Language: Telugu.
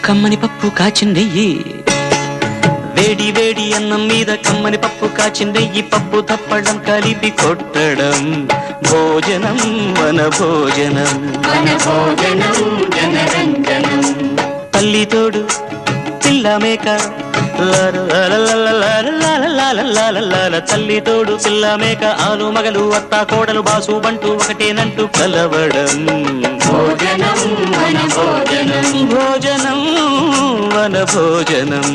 కమ్మని పప్పు కాచిందెయ్యి వేడి వేడి అన్నం మీద కమ్మని పప్పు కాచిందెయ్యి పప్పు తప్పడం కలిపి కొట్టడం భోజనం వన భోజనం తల్లి తోడు పిల్ల మేక తల్లి తోడు పిల్ల మేక ఆలు మగలు అత్త కోడలు బాసు బంటూ ఒకటేనంటూ కలవడం భోజనం వన భోజనం